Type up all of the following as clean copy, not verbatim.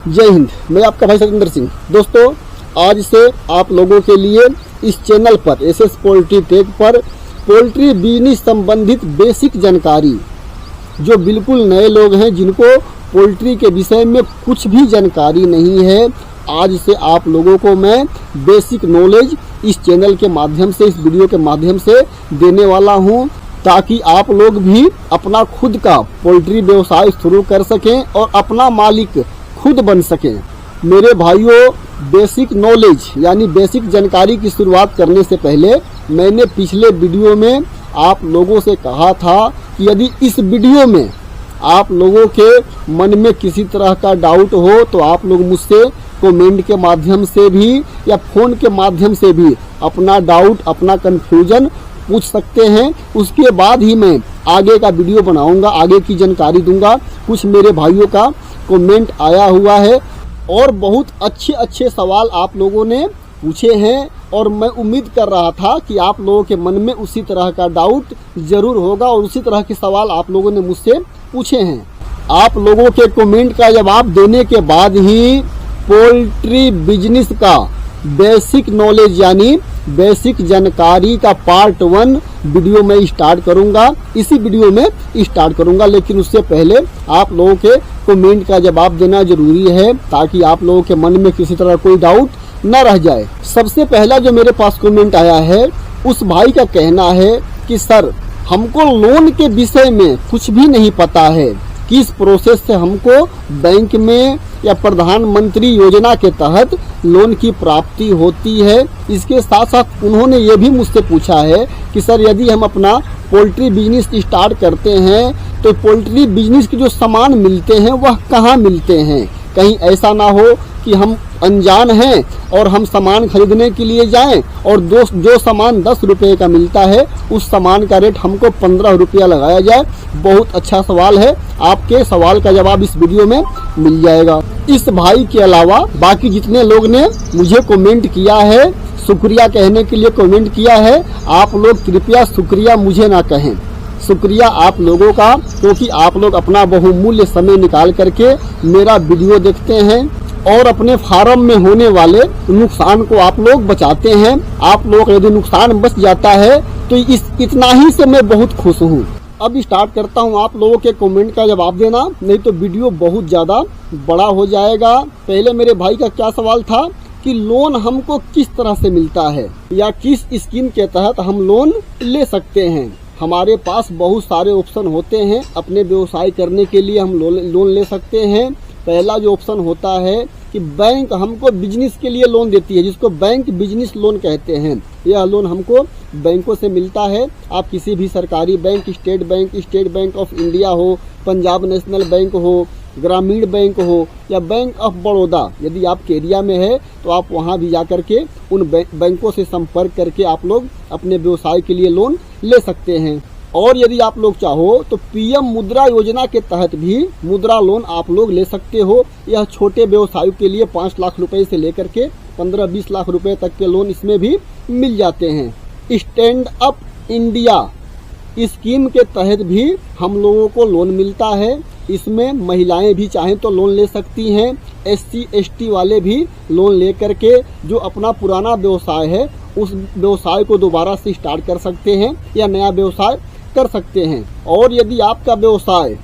जय हिंद। मैं आपका भाई सतेंद्र सिंह। दोस्तों, आज से आप लोगों के लिए इस चैनल पर एसएस पोल्ट्री टेक पर पोल्ट्री बिजनेस संबंधित बेसिक जानकारी, जो बिल्कुल नए लोग हैं जिनको पोल्ट्री के विषय में कुछ भी जानकारी नहीं है, आज से आप लोगों को मैं बेसिक नॉलेज इस चैनल के माध्यम से, इस वीडियो के माध्यम से देने वाला हूं, ताकि आप लोग भी अपना खुद का पोल्ट्री व्यवसाय शुरू कर सकें और अपना मालिक खुद बन सकें। मेरे भाइयों, बेसिक नॉलेज यानी बेसिक जानकारी की शुरुआत करने से पहले मैंने पिछले वीडियो में आप लोगों से कहा था कि यदि इस वीडियो में आप लोगों के मन में किसी तरह का डाउट हो तो आप लोग मुझसे कमेंट के माध्यम से भी या फोन के माध्यम से भी अपना डाउट, अपना कंफ्यूजन पूछ सकते हैं। उसके बाद ही मैं आगे का वीडियो बनाऊंगा, आगे की जानकारी दूंगा। कुछ मेरे भाइयों का कमेंट आया हुआ है और बहुत अच्छे अच्छे सवाल आप लोगों ने पूछे हैं और मैं उम्मीद कर रहा था कि आप लोगों के मन में उसी तरह का डाउट जरूर होगा और उसी तरह के सवाल आप लोगों ने मुझसे पूछे हैं। आप लोगों के कमेंट का जवाब देने के बाद ही पोल्ट्री बिजनेस का बेसिक नॉलेज यानी बेसिक जानकारी का पार्ट 1 वीडियो में स्टार्ट करूंगा। इसी वीडियो में स्टार्ट करूंगा, लेकिन उससे पहले आप लोगों के कमेंट का जवाब देना जरूरी है ताकि आप लोगों के मन में किसी तरह कोई डाउट न रह जाए। सबसे पहला जो मेरे पास कमेंट आया है, उस भाई का कहना है कि सर, हमको लोन के विषय में कुछ भी नहीं पता है, किस प्रोसेस से हमको बैंक में या प्रधानमंत्री योजना के तहत लोन की प्राप्ति होती है। इसके साथ साथ उन्होंने ये भी मुझसे पूछा है कि सर, यदि हम अपना पोल्ट्री बिजनेस स्टार्ट करते हैं तो पोल्ट्री बिजनेस के जो सामान मिलते हैं वह कहाँ मिलते हैं? कहीं ऐसा ना हो कि हम अनजान हैं और हम सामान खरीदने के लिए जाएं और जो सामान 10 रुपये का मिलता है उस सामान का रेट हमको 15 रुपया लगाया जाए। बहुत अच्छा सवाल है, आपके सवाल का जवाब इस वीडियो में मिल जाएगा। इस भाई के अलावा बाकी जितने लोग ने मुझे कमेंट किया है, शुक्रिया कहने के लिए कमेंट किया है, आप लोग कृपया शुक्रिया मुझे ना कहें। शुक्रिया आप लोगों का, क्योंकि आप लोग अपना बहुमूल्य समय निकाल करके मेरा वीडियो देखते हैं और अपने फार्म में होने वाले नुकसान को आप लोग बचाते हैं। आप लोग यदि नुकसान बच जाता है तो इतना ही से मैं बहुत खुश हूँ। अब स्टार्ट करता हूँ आप लोगों के कमेंट का जवाब देना, नहीं तो वीडियो बहुत ज़्यादा बड़ा हो जाएगा। पहले मेरे भाई का क्या सवाल था कि लोन हमको किस तरह से मिलता है या किस स्कीम के तहत हम लोन ले सकते हैं। हमारे पास बहुत सारे ऑप्शन होते हैं, अपने व्यवसाय करने के लिए हम लोन ले सकते हैं। पहला जो ऑप्शन होता है कि बैंक हमको बिजनेस के लिए लोन देती है, जिसको बैंक बिजनेस लोन कहते हैं। यह लोन हमको बैंकों से मिलता है। आप किसी भी सरकारी bank, state bank of India हो, पंजाब नेशनल बैंक हो, ग्रामीण बैंक हो या बैंक ऑफ बड़ौदा, यदि आपके एरिया में है तो आप वहां भी जाकर के उन बैंकों से संपर्क करके आप लोग अपने व्यवसाय के लिए लोन ले सकते हैं। और यदि आप लोग चाहो तो पीएम मुद्रा योजना के तहत भी मुद्रा लोन आप लोग ले सकते हो। यह छोटे व्यवसायों के लिए 5 लाख रुपए से लेकर के 15-20 लाख रुपए तक के लोन इसमें भी मिल जाते हैं। स्टैंड अप इंडिया स्कीम के तहत भी हम लोगों को लोन मिलता है। इसमें महिलाएं भी चाहें तो लोन ले सकती हैं। SC ST वाले भी लोन लेकर के जो अपना पुराना व्यवसाय है उस व्यवसाय को दोबारा से स्टार्ट कर सकते हैं या नया व्यवसाय कर सकते हैं। और यदि आपका व्यवसाय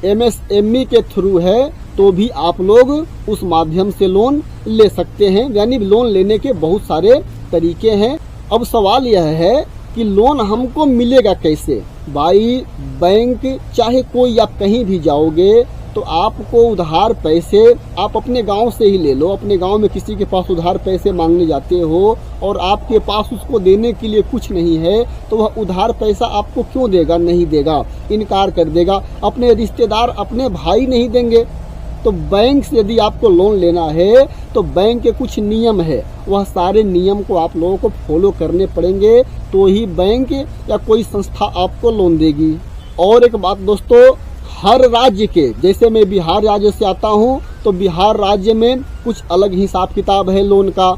MSME के थ्रू है तो भी आप लोग उस माध्यम से लोन ले सकते हैं। यानी लोन लेने के बहुत सारे तरीके हैं। अब सवाल यह है कि लोन हमको मिलेगा कैसे? भाई, बैंक चाहे कोई, आप कहीं भी जाओगे तो आपको उधार पैसे आप अपने गांव से ही ले लो। अपने गांव में किसी के पास उधार पैसे मांगने जाते हो और आपके पास उसको देने के लिए कुछ नहीं है तो वह उधार पैसा आपको क्यों देगा? नहीं देगा, इनकार कर देगा। अपने रिश्तेदार, अपने भाई नहीं देंगे। तो बैंक से यदि आपको लोन लेना है तो बैंक के कुछ नियम है, वह सारे नियम को आप लोगों को फॉलो करने पड़ेंगे तो ही बैंक या कोई संस्था आपको लोन देगी। और एक बात दोस्तों, हर राज्य के, जैसे मैं बिहार राज्य से आता हूँ तो बिहार राज्य में कुछ अलग हिसाब किताब है लोन का,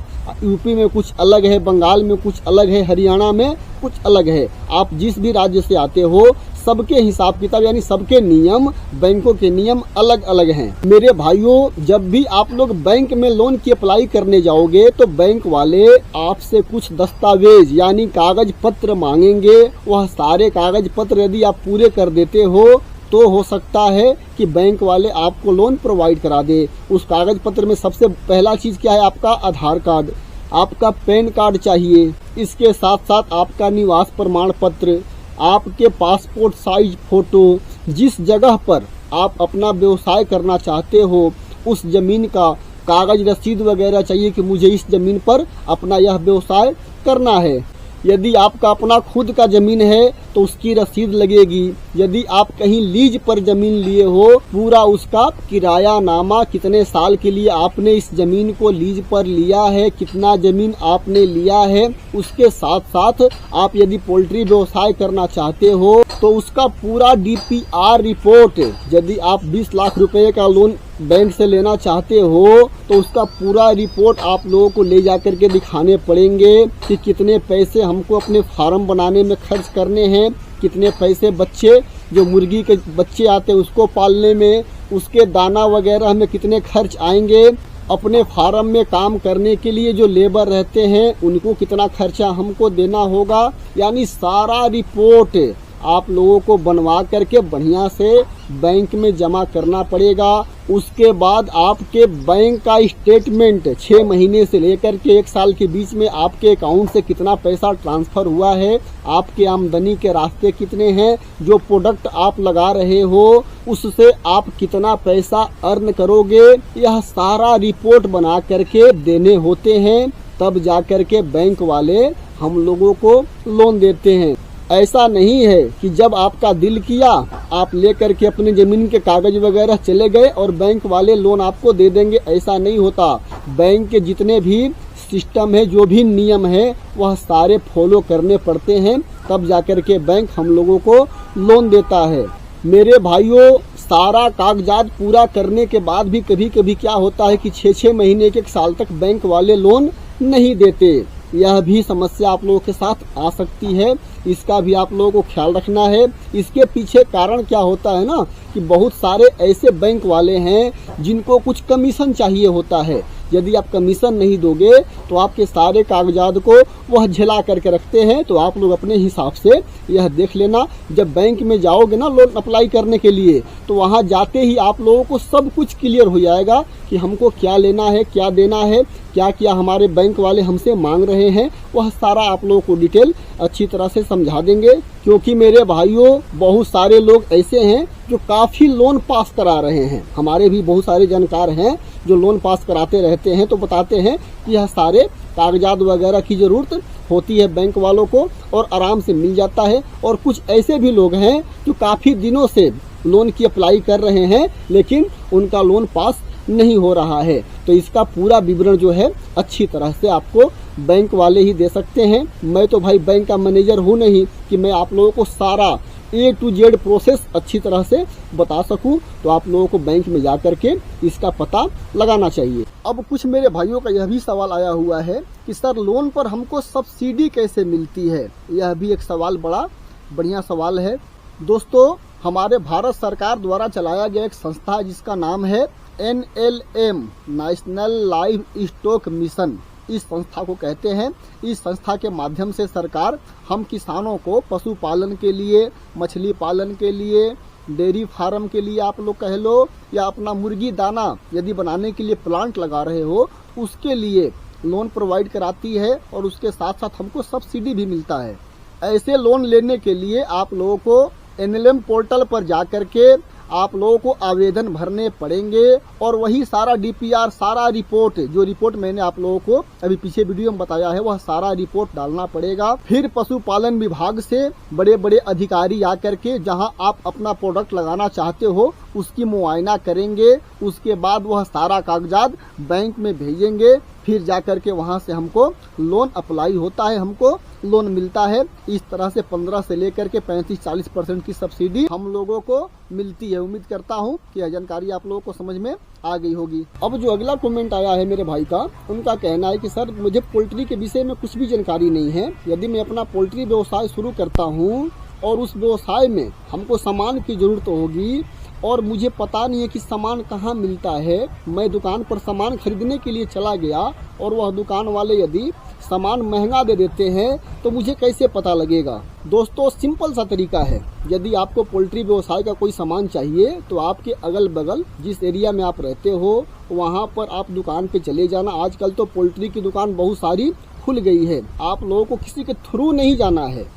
यूपी में कुछ अलग है, बंगाल में कुछ अलग है, हरियाणा में कुछ अलग है। आप जिस भी राज्य से आते हो सबके हिसाब किताब यानी सबके नियम, बैंकों के नियम अलग अलग हैं। मेरे भाइयों, जब भी आप लोग बैंक में लोन की अप्लाई करने जाओगे तो बैंक वाले आपसे कुछ दस्तावेज यानी कागज पत्र मांगेंगे। वह सारे कागज पत्र यदि आप पूरे कर देते हो तो हो सकता है कि बैंक वाले आपको लोन प्रोवाइड करा दे। उस कागज पत्र में सबसे पहला चीज क्या है? आपका आधार कार्ड, आपका पैन कार्ड चाहिए, इसके साथ साथ आपका निवास प्रमाण पत्र, आपके पासपोर्ट साइज फोटो, जिस जगह पर आप अपना व्यवसाय करना चाहते हो उस जमीन का कागज रसीद वगैरह चाहिए कि मुझे इस जमीन पर अपना यह व्यवसाय करना है। यदि आपका अपना खुद का जमीन है तो उसकी रसीद लगेगी। यदि आप कहीं लीज पर जमीन लिए हो, पूरा उसका किराया नामा, कितने साल के लिए आपने इस जमीन को लीज पर लिया है, कितना जमीन आपने लिया है। उसके साथ साथ आप यदि पोल्ट्री व्यवसाय करना चाहते हो तो उसका पूरा DPR रिपोर्ट, यदि आप 20 लाख रुपए का लोन बैंक से लेना चाहते हो तो उसका पूरा रिपोर्ट आप लोगों को ले जाकर के दिखाने पड़ेंगे कि कितने पैसे हमको अपने फार्म बनाने में खर्च करने हैं, कितने पैसे बच्चे जो मुर्गी के बच्चे आते हैं उसको पालने में, उसके दाना वगैरह में कितने खर्च आएंगे, अपने फार्म में काम करने के लिए जो लेबर रहते हैं उनको कितना खर्चा हमको देना होगा। यानी सारा रिपोर्ट आप लोगों को बनवा करके बढ़िया से बैंक में जमा करना पड़ेगा। उसके बाद आपके बैंक का स्टेटमेंट 6 महीने से लेकर के 1 साल के बीच में आपके अकाउंट से कितना पैसा ट्रांसफर हुआ है, आपके आमदनी के रास्ते कितने हैं, जो प्रोडक्ट आप लगा रहे हो उससे आप कितना पैसा अर्न करोगे, यह सारा रिपोर्ट बना करके देने होते हैं। तब जाकर के बैंक वाले हम लोगों को लोन देते हैं। ऐसा नहीं है कि जब आपका दिल किया आप लेकर के अपनी जमीन के कागज वगैरह चले गए और बैंक वाले लोन आपको दे देंगे, ऐसा नहीं होता। बैंक के जितने भी सिस्टम है, जो भी नियम है, वह सारे फॉलो करने पड़ते हैं, तब जाकर के बैंक हम लोगों को लोन देता है। मेरे भाइयों, सारा कागजात पूरा करने के बाद भी कभी कभी क्या होता है कि 6-6 महीने के 1 साल तक बैंक वाले लोन नहीं देते। यह भी समस्या आप लोगों के साथ आ सकती है, इसका भी आप लोगों को ख्याल रखना है। इसके पीछे कारण क्या होता है ना कि बहुत सारे ऐसे बैंक वाले हैं जिनको कुछ कमीशन चाहिए होता है। यदि आप कमीशन नहीं दोगे तो आपके सारे कागजात को वह झेला करके रखते हैं। तो आप लोग अपने हिसाब से यह देख लेना, जब बैंक में जाओगे ना लोन अप्लाई करने के लिए, तो वहां जाते ही आप लोगों को सब कुछ क्लियर हो जाएगा कि हमको क्या लेना है, क्या देना है, क्या क्या हमारे बैंक वाले हमसे मांग रहे हैं, वह सारा आप लोगों को डिटेल अच्छी तरह से समझा देंगे। क्योंकि मेरे भाइयों, बहुत सारे लोग ऐसे हैं जो काफी लोन पास करा रहे हैं। हमारे भी बहुत सारे जानकार हैं जो लोन पास कराते रहते हैं, तो बताते हैं कि यह सारे कागजात वगैरह की जरूरत होती है बैंक वालों को और आराम से मिल जाता है। और कुछ ऐसे भी लोग हैं जो काफी दिनों से लोन की अप्लाई कर रहे हैं लेकिन उनका लोन पास नहीं हो रहा है। तो इसका पूरा विवरण जो है अच्छी तरह से आपको बैंक वाले ही दे सकते हैं। मैं तो भाई बैंक का मैनेजर हूँ नहीं कि मैं आप लोगों को सारा A to Z प्रोसेस अच्छी तरह से बता सकूं। तो आप लोगों को बैंक में जा करके इसका पता लगाना चाहिए। अब कुछ मेरे भाइयों का यह भी सवाल आया हुआ है कि सर लोन पर हमको सब्सिडी कैसे मिलती है। यह भी एक सवाल बड़ा बढ़िया सवाल है। दोस्तों, हमारे भारत सरकार द्वारा चलाया गया एक संस्था है जिसका नाम है NLM, national live stock mission, इस संस्था को कहते हैं। इस संस्था के माध्यम से सरकार हम किसानों को पशुपालन के लिए, मछली पालन के लिए, डेयरी फार्म के लिए आप लोग कह लो, या अपना मुर्गी दाना यदि बनाने के लिए प्लांट लगा रहे हो, उसके लिए लोन प्रोवाइड कराती है और उसके साथ साथ हमको सब्सिडी भी मिलता है। ऐसे लोन लेने के लिए आप लोगों को NLM पोर्टल पर जाकर के आप लोगों को आवेदन भरने पड़ेंगे और वही सारा DPR, सारा रिपोर्ट, जो रिपोर्ट मैंने आप लोगों को अभी पीछे वीडियो में बताया है, वह सारा रिपोर्ट डालना पड़ेगा। फिर पशुपालन विभाग से बड़े बड़े अधिकारी आकर के जहां आप अपना प्रोडक्ट लगाना चाहते हो उसकी मुआयना करेंगे। उसके बाद वह सारा कागजात बैंक में भेजेंगे, फिर जाकर के वहां से हमको लोन अप्लाई होता है, हमको लोन मिलता है। इस तरह से 15 से लेकर के 35-40% की सब्सिडी हम लोगों को मिलती है। उम्मीद करता हूं कि यह जानकारी आप लोगों को समझ में आ गई होगी। अब जो अगला कमेंट आया है मेरे भाई का, उनका कहना है कि सर मुझे पोल्ट्री के विषय में कुछ भी जानकारी नहीं है। यदि मैं अपना पोल्ट्री व्यवसाय शुरू करता हूं और उस व्यवसाय में हमको सामान की ज़रूरत होगी और मुझे पता नहीं है कि सामान कहाँ मिलता है, मैं दुकान पर सामान खरीदने के लिए चला गया और वह दुकान वाले यदि सामान महंगा दे देते हैं तो मुझे कैसे पता लगेगा। दोस्तों, सिंपल सा तरीका है, यदि आपको पोल्ट्री व्यवसाय का कोई सामान चाहिए तो आपके अगल बगल जिस एरिया में आप रहते हो वहाँ पर आप दुकान पे चले जाना। आजकल तो पोल्ट्री की दुकान बहुत सारी खुल गई है, आप लोगों को किसी के थ्रू नहीं जाना है।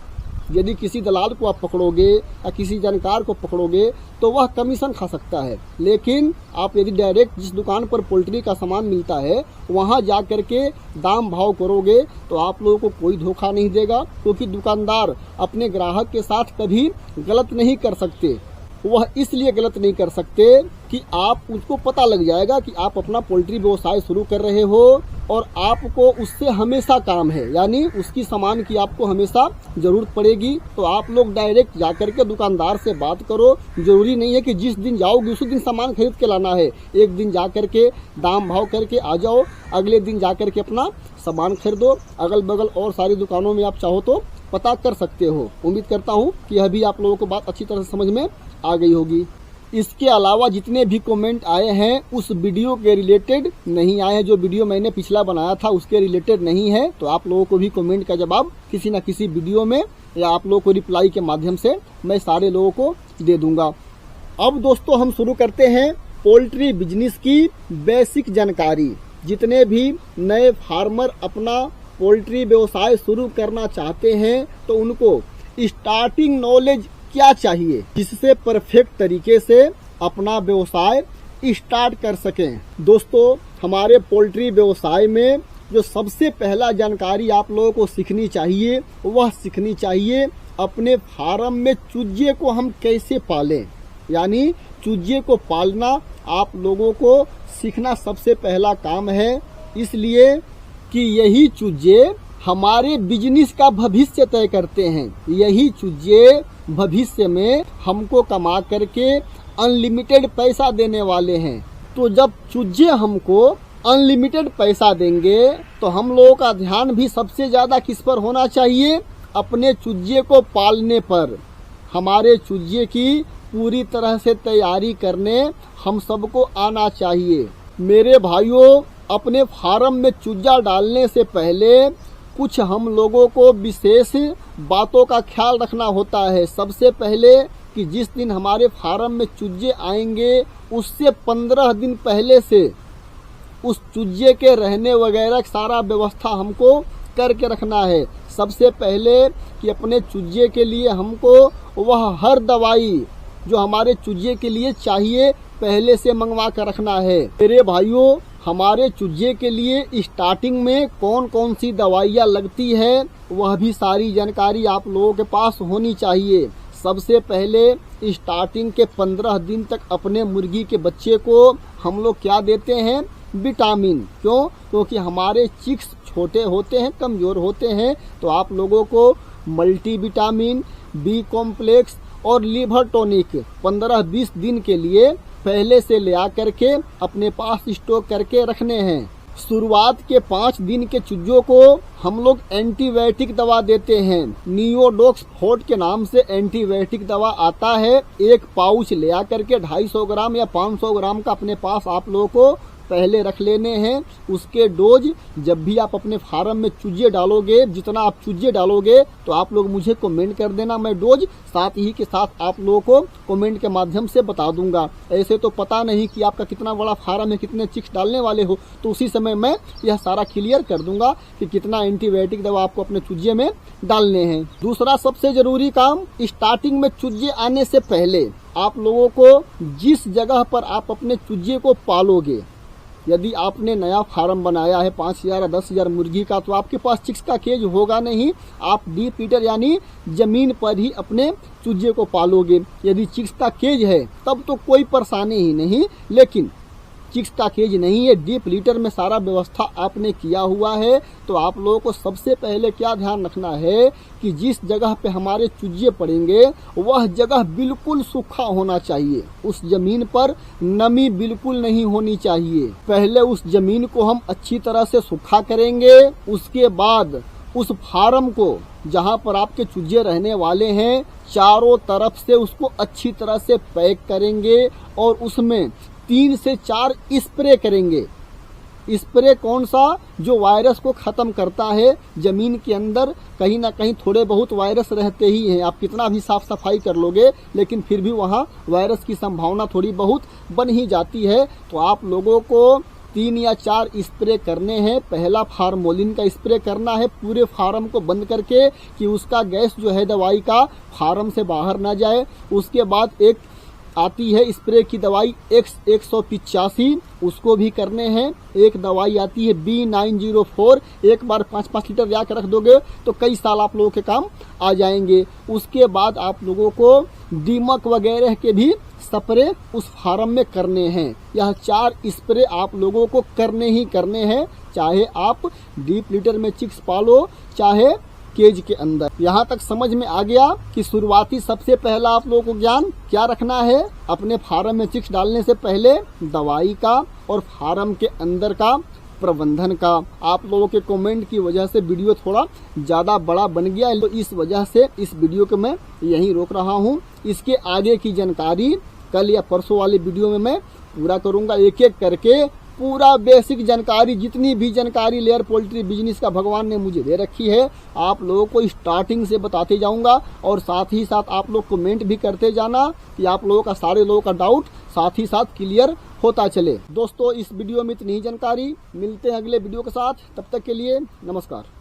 यदि किसी दलाल को आप पकड़ोगे या किसी जानकार को पकड़ोगे तो वह कमीशन खा सकता है, लेकिन आप यदि डायरेक्ट जिस दुकान पर पोल्ट्री का सामान मिलता है वहां जा कर के दाम भाव करोगे तो आप लोगों को कोई धोखा नहीं देगा, क्योंकि दुकानदार अपने ग्राहक के साथ कभी गलत नहीं कर सकते। वह इसलिए गलत नहीं कर सकते कि आप उसको पता लग जाएगा कि आप अपना पोल्ट्री व्यवसाय शुरू कर रहे हो और आपको उससे हमेशा काम है, यानी उसकी सामान की आपको हमेशा जरूरत पड़ेगी। तो आप लोग डायरेक्ट जाकर के दुकानदार से बात करो। जरूरी नहीं है कि जिस दिन जाओगे उसी दिन सामान खरीद के लाना है, एक दिन जाकर के दाम भाव करके आ जाओ, अगले दिन जाकर के अपना सामान खरीदो। अगल बगल और सारी दुकानों में आप चाहो तो पता कर सकते हो। उम्मीद करता हूँ कि यह भी आप लोगों को बात अच्छी तरह से समझ में आ गई होगी। इसके अलावा जितने भी कमेंट आए हैं उस वीडियो के रिलेटेड नहीं आए हैं, जो वीडियो मैंने पिछला बनाया था उसके रिलेटेड नहीं है, तो आप लोगों को भी कमेंट का जवाब किसी न किसी वीडियो में या आप लोगों को रिप्लाई के माध्यम से मैं सारे लोगों को दे दूंगा। अब दोस्तों हम शुरू करते हैं पोल्ट्री बिजनेस की बेसिक जानकारी। जितने भी नए फार्मर अपना पोल्ट्री व्यवसाय शुरू करना चाहते हैं तो उनको स्टार्टिंग नॉलेज क्या चाहिए जिससे परफेक्ट तरीके से अपना व्यवसाय स्टार्ट कर सकें। दोस्तों, हमारे पोल्ट्री व्यवसाय में जो सबसे पहला जानकारी आप लोगों को सीखनी चाहिए वह सीखनी चाहिए अपने फार्म में चूजे को हम कैसे पालें, यानी चूजे को पालना आप लोगों को सीखना सबसे पहला काम है, इसलिए कि यही चूजे हमारे बिजनेस का भविष्य तय करते हैं। यही चूजे भविष्य में हमको कमा करके अनलिमिटेड पैसा देने वाले हैं। तो जब चूजे हमको अनलिमिटेड पैसा देंगे तो हम लोगों का ध्यान भी सबसे ज्यादा किस पर होना चाहिए, अपने चूजे को पालने पर। हमारे चूजे की पूरी तरह से तैयारी करने हम सबको आना चाहिए। मेरे भाइयों, अपने फार्म में चूजा डालने से पहले कुछ हम लोगों को विशेष बातों का ख्याल रखना होता है। सबसे पहले कि जिस दिन हमारे फार्म में चूजे आएंगे उससे 15 दिन पहले से उस चूजे के रहने वगैरह सारा व्यवस्था हमको करके रखना है। सबसे पहले कि अपने चूजे के लिए हमको वह हर दवाई जो हमारे चूजे के लिए चाहिए पहले से मंगवा कर रखना है। मेरे भाइयों, हमारे चूजे के लिए स्टार्टिंग में कौन कौन सी दवाइयाँ लगती है वह भी सारी जानकारी आप लोगों के पास होनी चाहिए। सबसे पहले स्टार्टिंग के 15 दिन तक अपने मुर्गी के बच्चे को हम लोग क्या देते हैं, विटामिन। क्यों? क्योंकि हमारे चिक्स छोटे होते हैं, कमजोर होते हैं, तो आप लोगों को मल्टी विटामिन, बी कॉम्प्लेक्स और लीवर टॉनिक 15-20 दिन के लिए पहले से ले आकर के अपने पास स्टॉक करके रखने हैं। शुरुआत के 5 दिन के चूजों को हम लोग एंटीबायोटिक दवा देते हैं। नियोडोक्स फोर्ट के नाम से एंटीबायोटिक दवा आता है। एक पाउच ले आकर के 250 ग्राम या 500 ग्राम का अपने पास आप लोगों को पहले रख लेने हैं। उसके डोज जब भी आप अपने फार्म में चूजे डालोगे, जितना आप चूजे डालोगे तो आप लोग मुझे कमेंट कर देना, मैं डोज साथ ही के साथ आप लोगों को कमेंट के माध्यम से बता दूंगा। ऐसे तो पता नहीं कि आपका कितना बड़ा फार्म है, कितने चिक्स डालने वाले हो, तो उसी समय मैं यह सारा क्लियर कर दूंगा कि कितना एंटीबायोटिक दवा आपको अपने चूजे में डालने हैं। दूसरा सबसे जरूरी काम, स्टार्टिंग में चूजे आने से पहले आप लोगों को जिस जगह पर आप अपने चूजे को पालोगे, यदि आपने नया फार्म बनाया है 5000 या 10,000 मुर्गी का, तो आपके पास चिक्स का केज होगा नहीं। आप डीप लीटर यानी जमीन पर ही अपने चूजे को पालोगे। यदि चिक्स का केज है तब तो कोई परेशानी ही नहीं, लेकिन चिक्स का केज नहीं है, डीप लीटर में सारा व्यवस्था आपने किया हुआ है, तो आप लोगों को सबसे पहले क्या ध्यान रखना है कि जिस जगह पे हमारे चूजे पड़ेंगे वह जगह बिल्कुल सूखा होना चाहिए। उस जमीन पर नमी बिल्कुल नहीं होनी चाहिए। पहले उस जमीन को हम अच्छी तरह से सूखा करेंगे, उसके बाद उस फार्म को जहां पर आपके चूजे रहने वाले हैं, चारों तरफ से उसको अच्छी तरह से पैक करेंगे और उसमें 3 से 4 स्प्रे करेंगे। स्प्रे कौन सा? जो वायरस को खत्म करता है। जमीन के अंदर कहीं ना कहीं थोड़े बहुत वायरस रहते ही हैं, आप कितना भी साफ सफाई कर लोगे लेकिन फिर भी वहाँ वायरस की संभावना थोड़ी बहुत बन ही जाती है। तो आप लोगों को 3 या 4 स्प्रे करने हैं। पहला फार्मोलिन का स्प्रे करना है पूरे फार्म को बंद करके, कि उसका गैस जो है दवाई का फार्म से बाहर ना जाए। उसके बाद एक आती है स्प्रे की दवाई X185, उसको भी करने हैं। एक दवाई आती है B904, एक बार 5-5 लीटर ला के रख दोगे तो कई साल आप लोगों के काम आ जाएंगे। उसके बाद आप लोगों को दीमक वगैरह के भी स्प्रे उस फार्म में करने हैं। यह 4 स्प्रे आप लोगों को करने ही करने हैं, चाहे आप डीप लीटर में चिक्स पालो चाहे केज के अंदर। यहाँ तक समझ में आ गया कि शुरुआती सबसे पहला आप लोगों को ज्ञान क्या रखना है? अपने फार्म में चिक्स डालने से पहले दवाई का और फार्म के अंदर का प्रबंधन का। आप लोगों के कमेंट की वजह से वीडियो थोड़ा ज्यादा बड़ा बन गया, तो इस वजह से इस वीडियो को मैं यहीं रोक रहा हूँ। इसके आगे की जानकारी कल या परसों वाली वीडियो में मैं पूरा करूंगा, एक एक करके पूरा बेसिक जानकारी, जितनी भी जानकारी लेयर पोल्ट्री बिजनेस का भगवान ने मुझे दे रखी है आप लोगों को स्टार्टिंग से बताते जाऊंगा। और साथ ही साथ आप लोग कमेंट भी करते जाना कि आप लोगों का, सारे लोगों का डाउट साथ ही साथ क्लियर होता चले। दोस्तों इस वीडियो में इतनी ही जानकारी, मिलते हैं अगले वीडियो के साथ, तब तक के लिए नमस्कार।